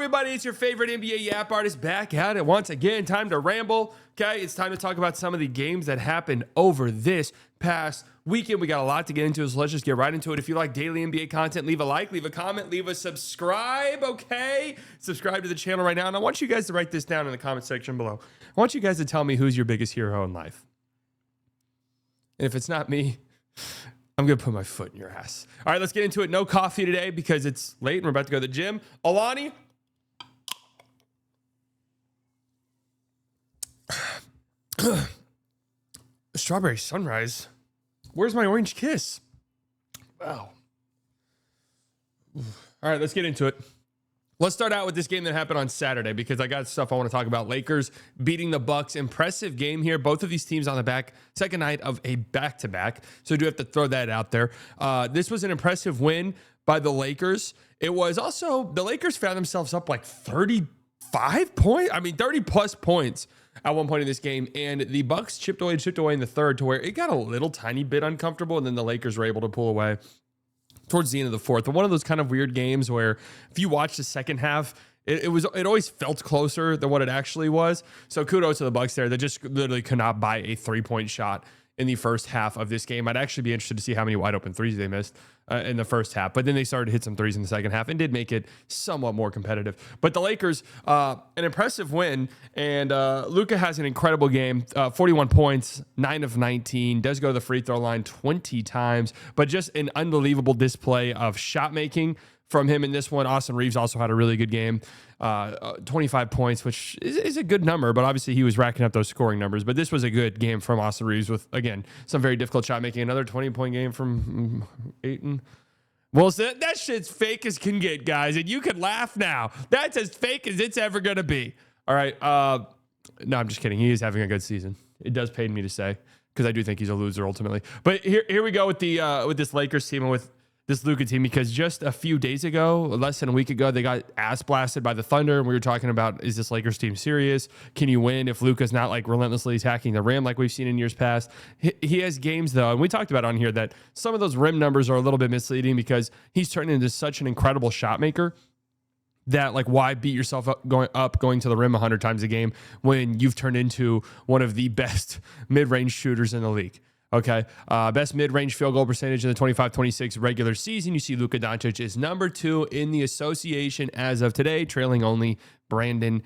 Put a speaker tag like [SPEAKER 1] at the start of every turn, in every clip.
[SPEAKER 1] everybody? It's your favorite NBA Yap artist back at it once again. Time to ramble. Okay, it's time to talk about some of the games that happened over this past weekend. We got a lot to get into, so let's just get right into it. If you like daily NBA content, leave a like, leave a comment, leave a subscribe, okay? Subscribe to the channel right now, and I want you guys to write this down in the comment section below. I want you guys to tell me who's your biggest hero in life. And if it's not me, I'm going to put my foot in your ass. All right, let's get into it. No coffee today because it's late and we're about to go to the gym. Alani. Strawberry sunrise. Where's my orange kiss? Wow. All right, let's get into it. Let's start out with this game that happened on Saturday because I got stuff I want to talk about. Lakers beating the Bucks. Impressive game here. Both of these teams on the second night of a back-to-back. So I do have to throw that out there. This was an impressive win by the Lakers. It was also, the Lakers found themselves up like 30 plus points at one point in this game. And the Bucks chipped away in the third to where it got a little tiny bit uncomfortable. And then the Lakers were able to pull away towards the end of the fourth. But one of those kind of weird games where if you watch the second half, it always felt closer than what it actually was. So kudos to the Bucks there. They just literally could not buy a 3-point shot in the first half of this game. I'd actually be interested to see how many wide open threes they missed in the first half. But then they started to hit some threes in the second half and did make it somewhat more competitive. But the Lakers, an impressive win. And Luka has an incredible game. 41 points, 9 of 19. Does go to the free throw line 20 times. But just an unbelievable display of shot making from him in this one. Austin Reeves also had a really good game. 25 points, which is a good number, but obviously he was racking up those scoring numbers. But this was a good game from Austin Reeves with, again, some very difficult shot making. Another 20-point game from Ayton. Well, that shit's fake as can get, guys. And you can laugh now. That's as fake as it's ever going to be. All right. No, I'm just kidding. He is having a good season. It does pain me to say because I do think he's a loser ultimately. But here we go with with this Lakers team and with this Luka team, because just a few days ago, less than a week ago, they got ass blasted by the Thunder. And we were talking about, is this Lakers team serious? Can you win if Luka's not like relentlessly attacking the rim like we've seen in years past? He has games though, and we talked about on here that some of those rim numbers are a little bit misleading because he's turned into such an incredible shot maker that, like, why beat yourself up going to the rim 100 times a game when you've turned into one of the best mid-range shooters in the league? Okay, best mid-range field goal percentage in the 25-26 regular season. You see Luka Doncic is number 2 in the association as of today, trailing only Brandon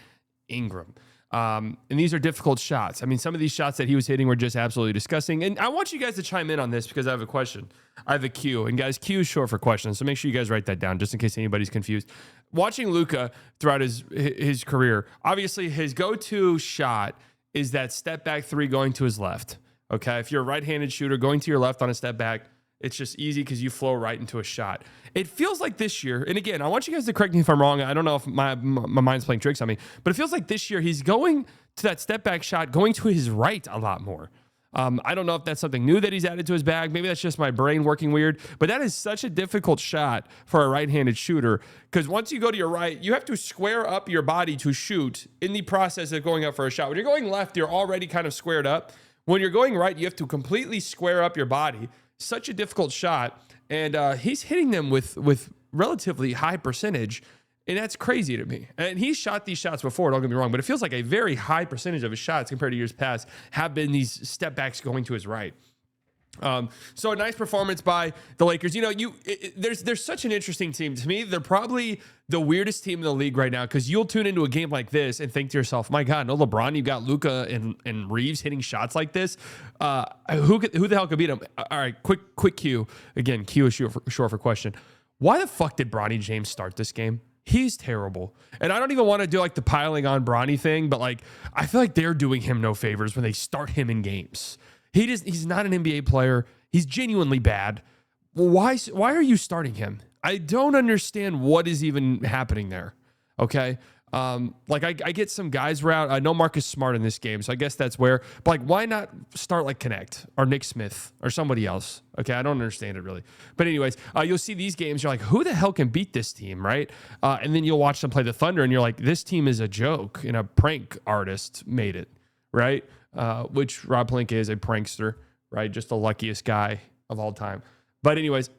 [SPEAKER 1] Ingram. And these are difficult shots. I mean, some of these shots that he was hitting were just absolutely disgusting. And I want you guys to chime in on this because I have a question. I have a Q. And guys, Q is short for questions. So make sure you guys write that down just in case anybody's confused. Watching Luka throughout his career, obviously his go-to shot is that step back 3 going to his left. Okay, if you're a right-handed shooter, going to your left on a step back, it's just easy because you flow right into a shot. It feels like this year, and again, I want you guys to correct me if I'm wrong. I don't know if my mind's playing tricks on me, but it feels like this year he's going to that step-back shot, going to his right a lot more. I don't know if that's something new that he's added to his bag. Maybe that's just my brain working weird, but that is such a difficult shot for a right-handed shooter because once you go to your right, you have to square up your body to shoot in the process of going up for a shot. When you're going left, you're already kind of squared up. When you're going right, you have to completely square up your body. Such a difficult shot. And he's hitting them with relatively high percentage. And that's crazy to me. And he's shot these shots before, don't get me wrong, but it feels like a very high percentage of his shots compared to years past have been these step backs going to his right. So a nice performance by the Lakers. You know, there's such an interesting team. To me, they're probably the weirdest team in the league right now because you'll tune into a game like this and think to yourself, my God, no LeBron, you've got Luka and Reeves hitting shots like this. Who the hell could beat him? All right, quick Q. Again, Q is short for question. Why the fuck did Bronny James start this game? He's terrible. And I don't even want to do like the piling on Bronny thing, but like I feel like they're doing him no favors when they start him in games. He's not an NBA player. He's genuinely bad. Why are you starting him? I don't understand what is even happening there. Okay. Like I get some guys route. I know Marcus Smart in this game, so I guess that's where. But like, why not start like Connect or Nick Smith or somebody else? Okay, I don't understand it really. But anyways, you'll see these games. You're like, who the hell can beat this team, right? And then you'll watch them play the Thunder, and you're like, this team is a joke, and a prank artist made it, right? Which Rob Pelinka is a prankster, right? Just the luckiest guy of all time. But anyways,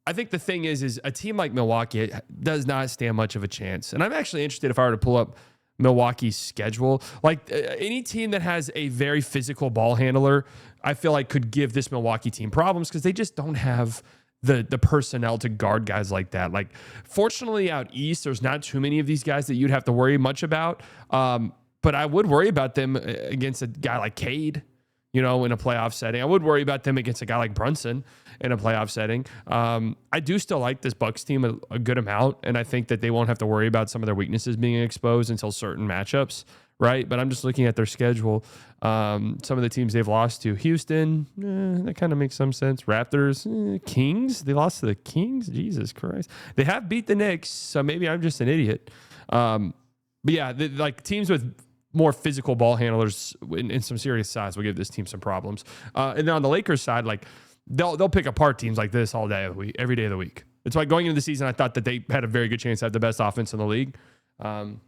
[SPEAKER 1] I think the thing is a team like Milwaukee does not stand much of a chance. And I'm actually interested if I were to pull up Milwaukee's schedule. Like any team that has a very physical ball handler, I feel like could give this Milwaukee team problems because they just don't have the personnel to guard guys like that. Like, fortunately, out east, there's not too many of these guys that you'd have to worry much about. But I would worry about them against a guy like Cade, in a playoff setting. I would worry about them against a guy like Brunson in a playoff setting. I do still like this Bucks team a good amount, and I think that they won't have to worry about some of their weaknesses being exposed until certain matchups, right? But I'm just looking at their schedule. Some of the teams they've lost to. Houston, that kind of makes some sense. Raptors, Kings, they lost to the Kings? Jesus Christ. They have beat the Knicks, so maybe I'm just an idiot. But yeah, like teams with more physical ball handlers in some serious size will give this team some problems. And then on the Lakers side, like they'll pick apart teams like this all day of the week, every day of the week. It's why going into the season, I thought that they had a very good chance to have the best offense in the league. I'm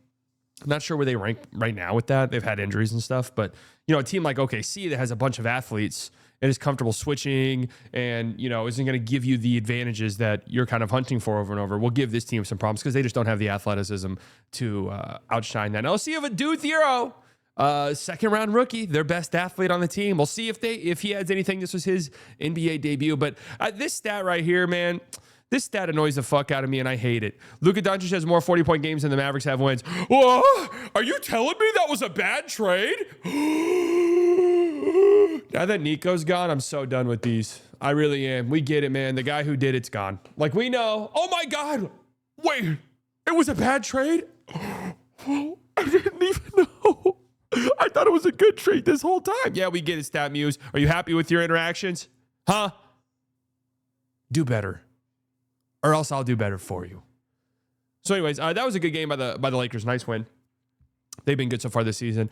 [SPEAKER 1] not sure where they rank right now with that. They've had injuries and stuff, but a team like OKC that has a bunch of athletes and is comfortable switching and, isn't going to give you the advantages that you're kind of hunting for over and over, will give this team some problems because they just don't have the athleticism to outshine that. Now, let's see if a dude Thiero, second round rookie, their best athlete on the team. We'll see if he adds anything. This was his NBA debut, but this stat right here, man, this stat annoys the fuck out of me, and I hate it. Luka Doncic has more 40-point games than the Mavericks have wins. Whoa, are you telling me that was a bad trade? Now that Nico's gone, I'm so done with these. I really am. We get it, man. The guy who did it's gone. Like, we know. Oh, my God. Wait, it was a bad trade? I didn't even know. I thought it was a good trade this whole time. Yeah, we get it, Stat Muse. Are you happy with your interactions? Huh? Do better. Or else I'll do better for you. So anyways, that was a good game by the Lakers. Nice win. They've been good so far this season.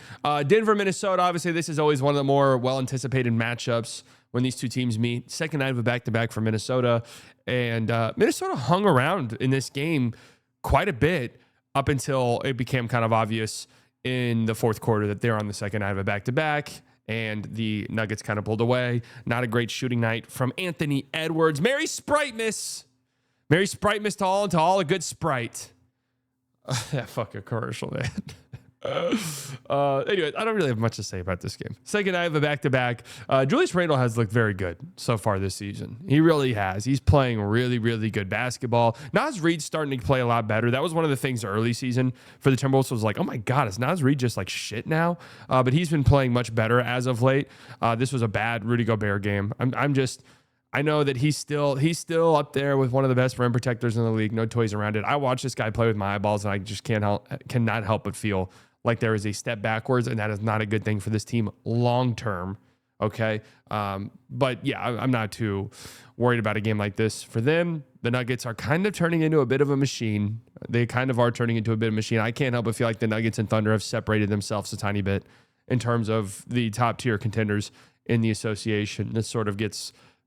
[SPEAKER 1] Denver, Minnesota. Obviously, this is always one of the more well-anticipated matchups when these two teams meet. Second night of a back-to-back for Minnesota. And Minnesota hung around in this game quite a bit up until it became kind of obvious in the fourth quarter that they're on the second night of a back-to-back. And the Nuggets kind of pulled away. Not a great shooting night from Anthony Edwards. Merry Sprite-miss. Merry Sprite-miss to all a good Sprite. That fucking commercial, man. Anyway, I don't really have much to say about this game. Second night of a back-to-back. Julius Randle has looked very good so far this season. He really has. He's playing really, really good basketball. Naz Reid's starting to play a lot better. That was one of the things early season for the Timberwolves was like, oh my God, is Naz Reid just like shit now? But he's been playing much better as of late. This was a bad Rudy Gobert game. I know that he's still up there with one of the best rim protectors in the league. No toys around it. I watch this guy play with my eyeballs, and I just cannot help but feel like there is a step backwards, and that is not a good thing for this team long term. Okay, but yeah, I'm not too worried about a game like this for them. The Nuggets are kind of turning into a bit of a machine. They kind of are turning into a bit of a machine. I can't help but feel like the Nuggets and Thunder have separated themselves a tiny bit in terms of the top tier contenders in the association. This sort of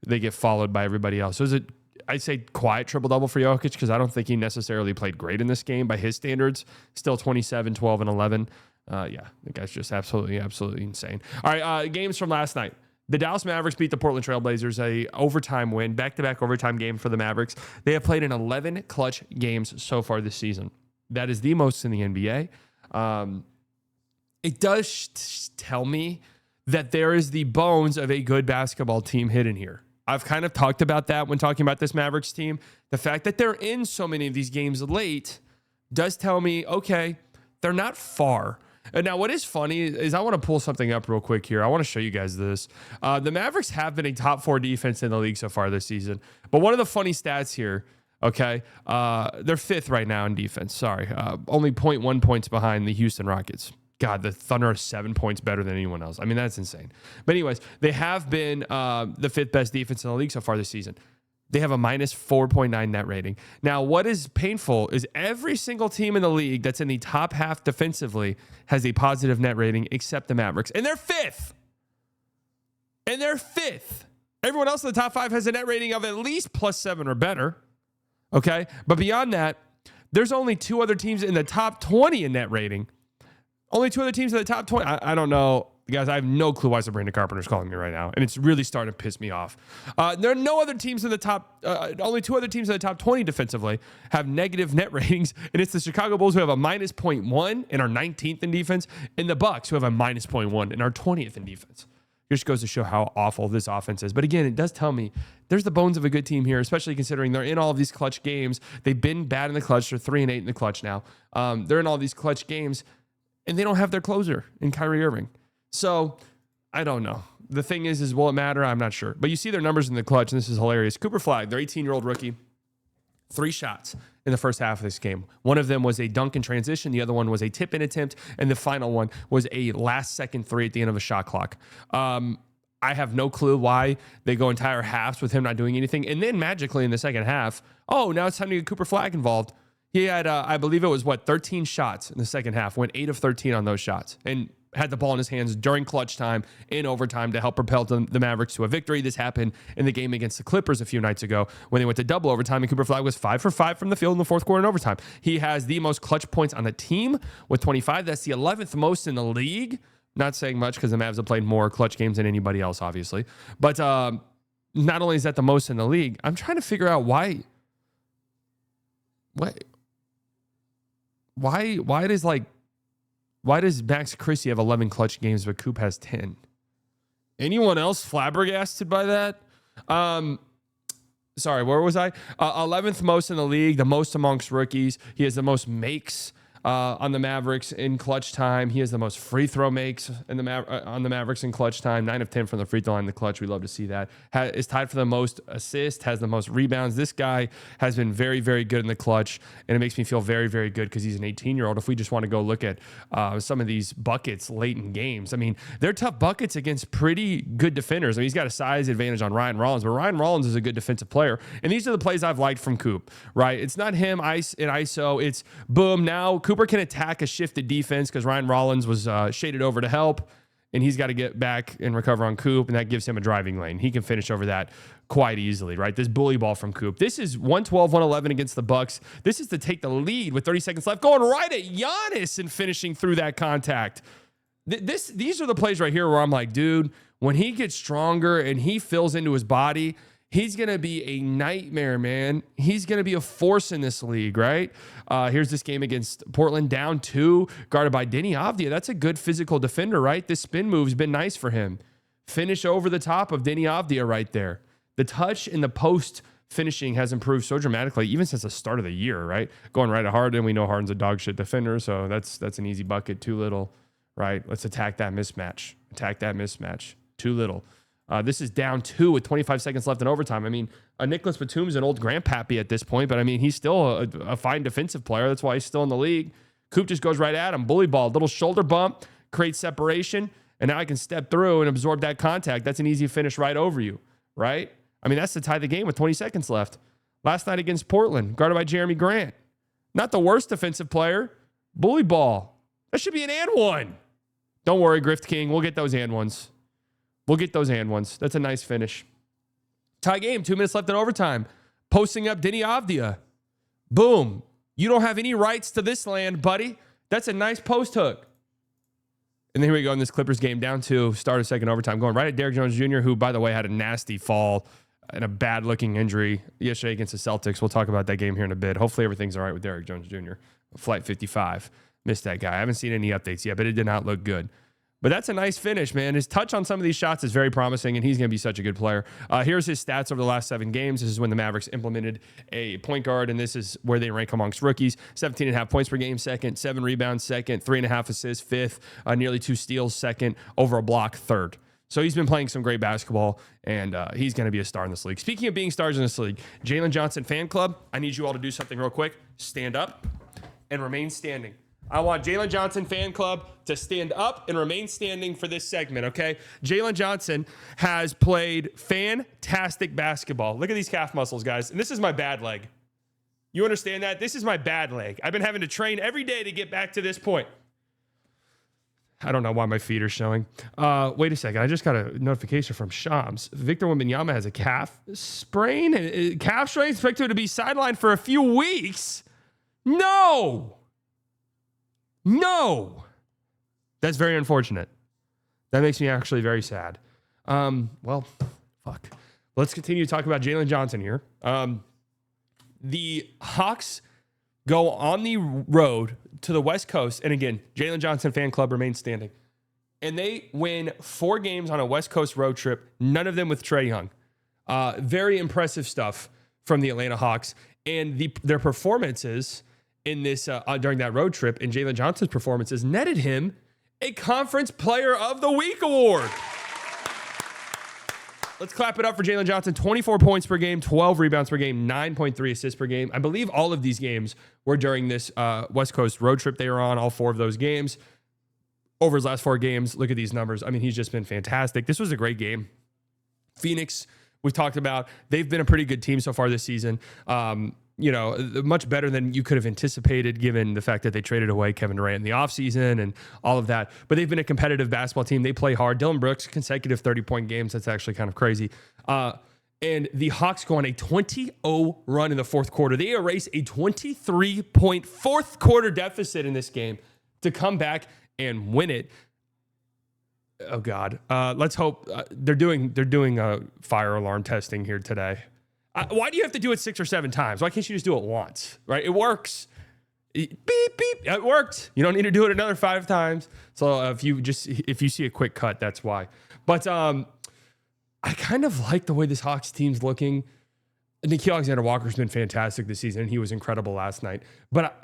[SPEAKER 1] they get followed by everybody else. So is it, I'd say, quiet triple-double for Jokic because I don't think he necessarily played great in this game by his standards. Still 27, 12, and 11. Yeah, the guy's just absolutely insane. All right, games from last night. The Dallas Mavericks beat the Portland Trailblazers, a overtime win, back-to-back overtime game for the Mavericks. They have played in 11 clutch games so far this season. That is the most in the NBA. It does tell me that there is the bones of a good basketball team hidden here. I've kind of talked about that when talking about this Mavericks team. The fact that they're in so many of these games late does tell me, okay, they're not far. And now what is funny is I want to pull something up real quick here. I want to show you guys this. The Mavericks have been a top 4 defense in the league so far this season. But one of the funny stats here, okay, they're 5th right now in defense. Sorry, only 0.1 points behind the Houston Rockets. God, the Thunder are 7 points better than anyone else. I mean, that's insane. But anyways, they have been the 5th best defense in the league so far this season. They have a minus 4.9 net rating. Now, what is painful is every single team in the league that's in the top half defensively has a positive net rating except the Mavericks. And they're 5th. Everyone else in the top 5 has a net rating of at least +7 or better. Okay? But beyond that, there's only 2 other teams in the top 20 in net rating. Only 2 other teams in the top 20. I don't know. Guys, I have no clue why Sabrina Carpenter's calling me right now, and it's really starting to piss me off. There are no other teams in the top, only 2 other teams in the top 20 defensively have negative net ratings, and it's the Chicago Bulls who have a minus 0.1 and are 19th in defense, and the Bucks who have a minus 0.1 and are 20th in defense. It just goes to show how awful this offense is. But again, it does tell me there's the bones of a good team here, especially considering they're in all of these clutch games. They've been bad in the clutch. They're 3-8 in the clutch now. They're in all these clutch games, and they don't have their closer in Kyrie Irving. So I don't know. The thing is will it matter? I'm not sure. But you see their numbers in the clutch, and this is hilarious. Cooper Flagg, their 18-year-old rookie, 3 shots in the first half of this game. One of them was a dunk in transition. The other one was a tip-in attempt. And the final one was a last-second 3 at the end of a shot clock. I have no clue why they go entire halves with him not doing anything. And then magically in the second half, now it's time to get Cooper Flagg involved. He had, I believe it was 13 shots in the second half, went 8 of 13 on those shots. And had the ball in his hands during clutch time in overtime to help propel the Mavericks to a victory. This happened in the game against the Clippers a few nights ago when they went to double overtime, and Cooper Flagg was 5 for 5 from the field in the fourth quarter in overtime. He has the most clutch points on the team with 25. That's the 11th most in the league. Not saying much because the Mavs have played more clutch games than anybody else, obviously. But not only is that the most in the league, I'm trying to figure out why does Max Christie have 11 clutch games, but Coop has 10? Anyone else flabbergasted by that? Sorry, where was I? 11th most in the league, the most amongst rookies. He has the most makes on the Mavericks in clutch time. He has the most free throw makes on the Mavericks in clutch time. 9 of 10 from the free throw line in the clutch. We love to see that. Is tied for the most assists, has the most rebounds. This guy has been very, very good in the clutch, and it makes me feel very, very good because he's an 18-year-old. If we just want to go look at some of these buckets late in games, I mean, they're tough buckets against pretty good defenders. I mean, he's got a size advantage on Ryan Rollins, but Ryan Rollins is a good defensive player, and these are the plays I've liked from Coop, right? It's not him ice and ISO. It's boom. Now Cooper can attack a shifted defense because Ryan Rollins was shaded over to help, and he's got to get back and recover on Coop, and that gives him a driving lane. He can finish over that quite easily, right? This bully ball from Coop. This is 112-111 against the Bucks. This is to take the lead with 30 seconds left, going right at Giannis and finishing through that contact. These are the plays right here where I'm like, dude, when he gets stronger and he fills into his body, he's going to be a nightmare, man. He's going to be a force in this league, right? Here's this game against Portland, down 2, guarded by Deni Avdija. That's a good physical defender, right? This spin move's been nice for him. Finish over the top of Deni Avdija right there. The touch in the post finishing has improved so dramatically, even since the start of the year, right? Going right at Harden. We know Harden's a dog shit defender, so that's an easy bucket. Too little, right? Let's attack that mismatch. Too little. This is down 2 with 25 seconds left in overtime. I mean, Nicholas Batum's an old grandpappy at this point, but I mean, he's still a fine defensive player. That's why he's still in the league. Coop just goes right at him. Bully ball, little shoulder bump, creates separation, and now I can step through and absorb that contact. That's an easy finish right over you, right? I mean, that's to tie the game with 20 seconds left. Last night against Portland, guarded by Jeremy Grant. Not the worst defensive player. Bully ball. That should be an and one. Don't worry, Grift King. We'll get those and ones. That's a nice finish. Tie game, 2 minutes left in overtime. Posting up Deni Avdija. Boom. You don't have any rights to this land, buddy. That's a nice post hook. And then here we go in this Clippers game, down 2, start of second overtime, going right at Derrick Jones Jr., who, by the way, had a nasty fall and a bad-looking injury yesterday against the Celtics. We'll talk about that game here in a bit. Hopefully everything's all right with Derrick Jones Jr. Flight 55. Missed that guy. I haven't seen any updates yet, but it did not look good. But that's a nice finish, man. His touch on some of these shots is very promising, and he's going to be such a good player. Here's his stats over the last 7 games. This is when the Mavericks implemented a point guard, and this is where they rank amongst rookies. 17.5 points per game, second. 7 rebounds, second. 3.5 assists, fifth. Nearly 2 steals, second. Over a block, third. So he's been playing some great basketball, and he's going to be a star in this league. Speaking of being stars in this league, Jalen Johnson fan club, I need you all to do something real quick. Stand up and remain standing. I want Jalen Johnson fan club to stand up and remain standing for this segment, okay? Jalen Johnson has played fantastic basketball. Look at these calf muscles, guys. And this is my bad leg. You understand that? This is my bad leg. I've been having to train every day to get back to this point. I don't know why my feet are showing. Wait a second. I just got a notification from Shams. Victor Wembanyama has a calf sprain. Calf strain expected to be sidelined for a few weeks. No. That's very unfortunate. That makes me actually very sad. Well, fuck. Let's continue to talk about Jalen Johnson here. The Hawks go on the road to the West Coast. And again, Jalen Johnson fan club remains standing. And they win 4 games on a West Coast road trip, none of them with Trae Young. Very impressive stuff from the Atlanta Hawks. And their performances in this during that road trip and Jalen Johnson's performances netted him a Conference Player of the Week award. Let's clap it up for Jalen Johnson. 24 points per game, 12 rebounds per game, 9.3 assists per game. I believe all of these games were during this West Coast road trip they were on, all 4 of those games. Over his last 4 games, look at these numbers. I mean, he's just been fantastic. This was a great game. Phoenix, we've talked about. They've been a pretty good team so far this season. Much better than you could have anticipated given the fact that they traded away Kevin Durant in the offseason and all of that. But they've been a competitive basketball team. They play hard. Dylan Brooks, consecutive 30-point games. That's actually kind of crazy. And the Hawks go on a 20-0 run in the fourth quarter. They erase a 23-point fourth quarter deficit in this game to come back and win it. Oh God. Let's hope they're doing fire alarm testing here today. Why do you have to do it 6 or 7 times? Why can't you just do it once? Right? It works. Beep beep. It worked. You don't need to do it another 5 times. So if you see a quick cut, that's why. But I kind of like the way this Hawks team's looking. Nickeil Alexander-Walker's been fantastic this season, and he was incredible last night. But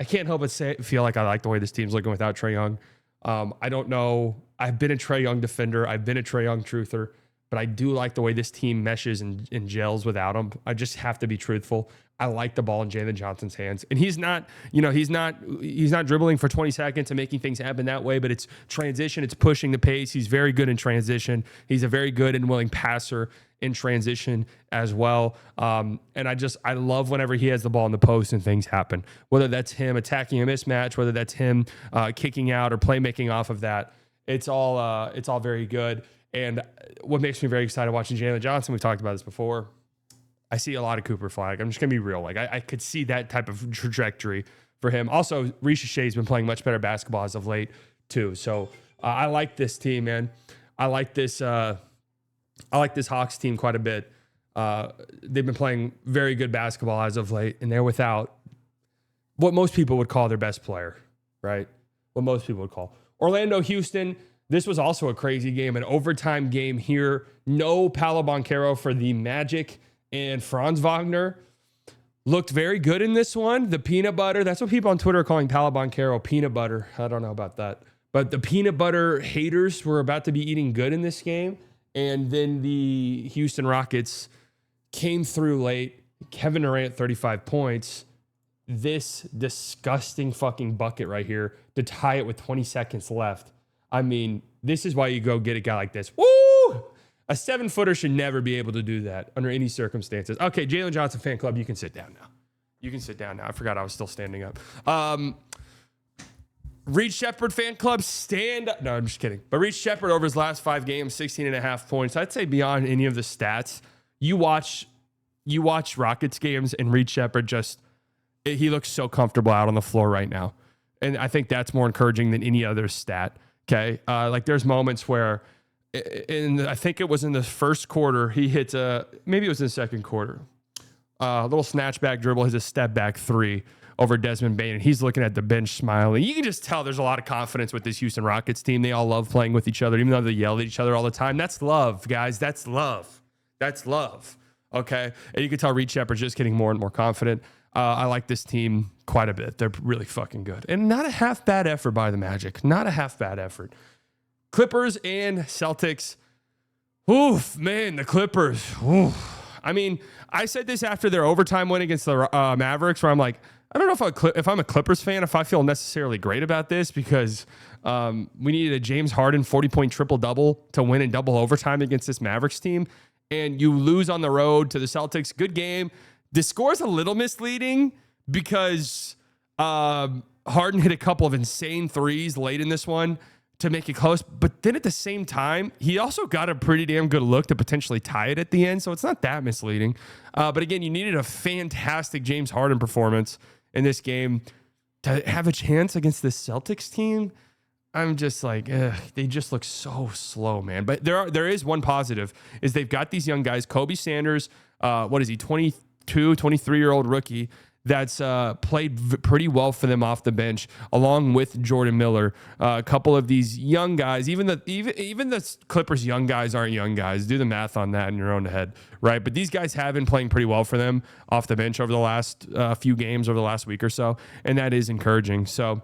[SPEAKER 1] I can't help but feel like I like the way this team's looking without Trae Young. I don't know. I've been a Trae Young defender. I've been a Trae Young truther. But I do like the way this team meshes and gels without him. I just have to be truthful. I like the ball in Jalen Johnson's hands. And he's not dribbling for 20 seconds and making things happen that way, but it's transition. It's pushing the pace. He's very good in transition. He's a very good and willing passer in transition as well. And I love whenever he has the ball in the post and things happen, whether that's him attacking a mismatch, whether that's him kicking out or playmaking off of that. It's all very good. And what makes me very excited watching Jalen Johnson, we've talked about this before, I see a lot of Cooper Flag. I'm just going to be real. Like I could see that type of trajectory for him. Also, Risha Shea's been playing much better basketball as of late too. So I like this team, man. I like this Hawks team quite a bit. They've been playing very good basketball as of late, and they're without what most people would call their best player, right? What most people would call. Orlando, Houston. This was also a crazy game, an overtime game here. No Paolo Banchero for the Magic, and Franz Wagner looked very good in this one. The peanut butter, that's what people on Twitter are calling Paolo Banchero peanut butter. I don't know about that. But the peanut butter haters were about to be eating good in this game. And then the Houston Rockets came through late. Kevin Durant, 35 points. This disgusting fucking bucket right here to tie it with 20 seconds left. I mean, this is why you go get a guy like this. Woo! A 7-footer should never be able to do that under any circumstances. Okay, Jalen Johnson fan club, you can sit down now. You can sit down now. I forgot I was still standing up. Reed Shepherd fan club, stand up. No, I'm just kidding. But Reed Shepherd over his last 5 games, 16.5 points. I'd say beyond any of the stats, you watch Rockets games and Reed Shepherd he looks so comfortable out on the floor right now. And I think that's more encouraging than any other stat. Okay. Like there's moments where I think it was in the first quarter, he hits maybe it was in the second quarter, a little snatchback dribble, his a step back 3 over Desmond Bane. And he's looking at the bench smiling. You can just tell there's a lot of confidence with this Houston Rockets team. They all love playing with each other, even though they yell at each other all the time. That's love, guys. That's love. That's love. Okay. And you can tell Reed Shepherd's just getting more and more confident. I like this team quite a bit. They're really fucking good. And not a half bad effort by the Magic. Not a half bad effort. Clippers and Celtics. Oof, man, the Clippers. Oof. I mean, I said this after their overtime win against the Mavericks, where I'm like, I don't know if I'm a Clippers fan, if I feel necessarily great about this, because we needed a James Harden 40-point triple-double to win in double overtime against this Mavericks team. And you lose on the road to the Celtics. Good game. The score's a little misleading because Harden hit a couple of insane threes late in this one to make it close. But then at the same time, he also got a pretty damn good look to potentially tie it at the end. So it's not that misleading. But again, you needed a fantastic James Harden performance in this game to have a chance against this Celtics team. I'm just like, ugh, they just look so slow, man. But there is one positive, is they've got these young guys. Kobe Sanders, what is he, 22, 23-year-old rookie that's played pretty well for them off the bench, along with Jordan Miller. A couple of these young guys, even the Clippers young guys aren't young guys. Do the math on that in your own head, right? But these guys have been playing pretty well for them off the bench over the last few games, over the last week or so, and that is encouraging. So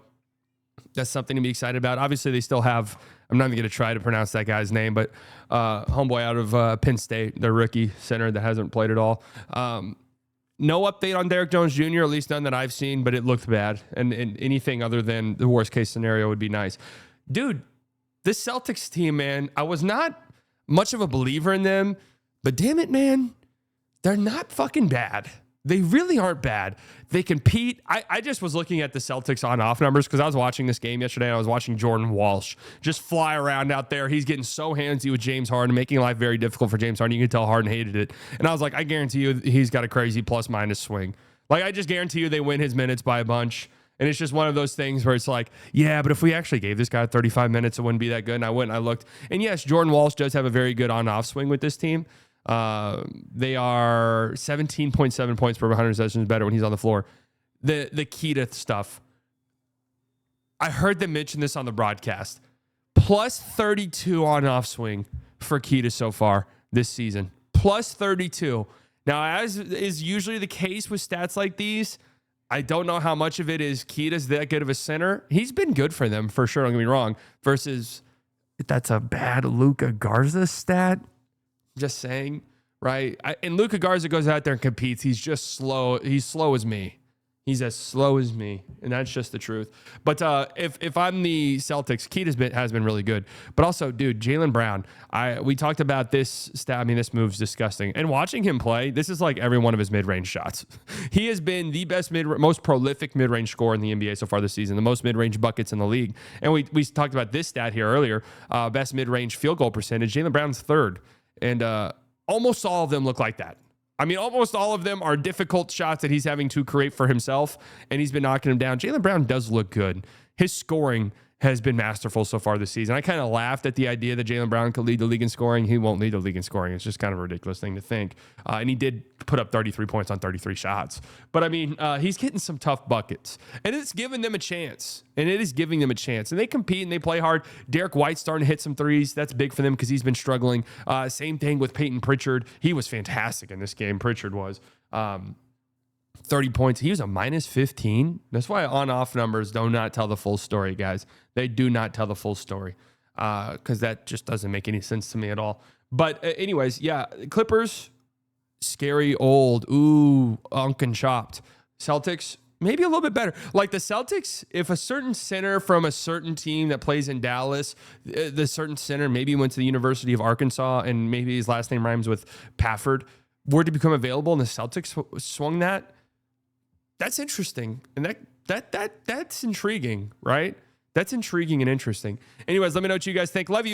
[SPEAKER 1] that's something to be excited about. Obviously, they still have, I'm not even going to try to pronounce that guy's name, but homeboy out of Penn State, their rookie center that hasn't played at all. No update on Derek Jones Jr., at least none that I've seen, but it looked bad. And anything other than the worst case scenario would be nice. Dude, this Celtics team, man, I was not much of a believer in them, but damn it, man, they're not fucking bad. They really aren't bad. They compete. I just was looking at the Celtics on-off numbers because I was watching this game yesterday, and I was watching Jordan Walsh just fly around out there. He's getting so handsy with James Harden, making life very difficult for James Harden. You can tell Harden hated it. And I was like, I guarantee you he's got a crazy plus-minus swing. Like, I just guarantee you they win his minutes by a bunch. And it's just one of those things where it's like, yeah, but if we actually gave this guy 35 minutes, it wouldn't be that good. And I went and I looked. And yes, Jordan Walsh does have a very good on-off swing with this team. They are 17.7 points per 100 possessions better when he's on the floor. The Keita stuff, I heard them mention this on the broadcast. Plus 32 on off swing for Keita so far this season. Plus 32. Now, as is usually the case with stats like these, I don't know how much of it is Keita's that good of a center. He's been good for them, for sure, don't get me wrong, versus that's a bad Luka Garza stat. Just saying, right? And Luka Garza goes out there and competes. He's just slow. He's slow as me. He's as slow as me, and that's just the truth. But if I'm the Celtics, Keita has been really good. But also, dude, Jalen Brown. We talked about this stat. I mean, this move's disgusting. And watching him play, this is like every one of his mid-range shots. He has been the best most prolific mid-range scorer in the NBA so far this season. The most mid-range buckets in the league. And we talked about this stat here earlier. Best mid-range field goal percentage. Jalen Brown's third. And almost all of them look like that. I mean, almost all of them are difficult shots that he's having to create for himself, and he's been knocking them down. Jalen Brown does look good. His scoring has been masterful so far this season. I kind of laughed at the idea that Jalen Brown could lead the league in scoring. He won't lead the league in scoring. It's just kind of a ridiculous thing to think. And he did put up 33 points on 33 shots. But, I mean, he's getting some tough buckets. And it's giving them a chance. And it is giving them a chance. And they compete and they play hard. Derek White's starting to hit some threes. That's big for them because he's been struggling. Same thing with Peyton Pritchard. He was fantastic in this game. Pritchard was. 30 points. He was a minus 15. That's why on-off numbers do not tell the full story, guys. They do not tell the full story because that just doesn't make any sense to me at all. But anyways, yeah, Clippers, scary old. Ooh, Unkin chopped. Celtics, maybe a little bit better. Like the Celtics, if a certain center from a certain team that plays in Dallas, the certain center maybe went to the University of Arkansas and maybe his last name rhymes with Pafford, were to become available and the Celtics swung that, that's interesting. And that's intriguing, right? That's intriguing and interesting. Anyways, let me know what you guys think. Love you.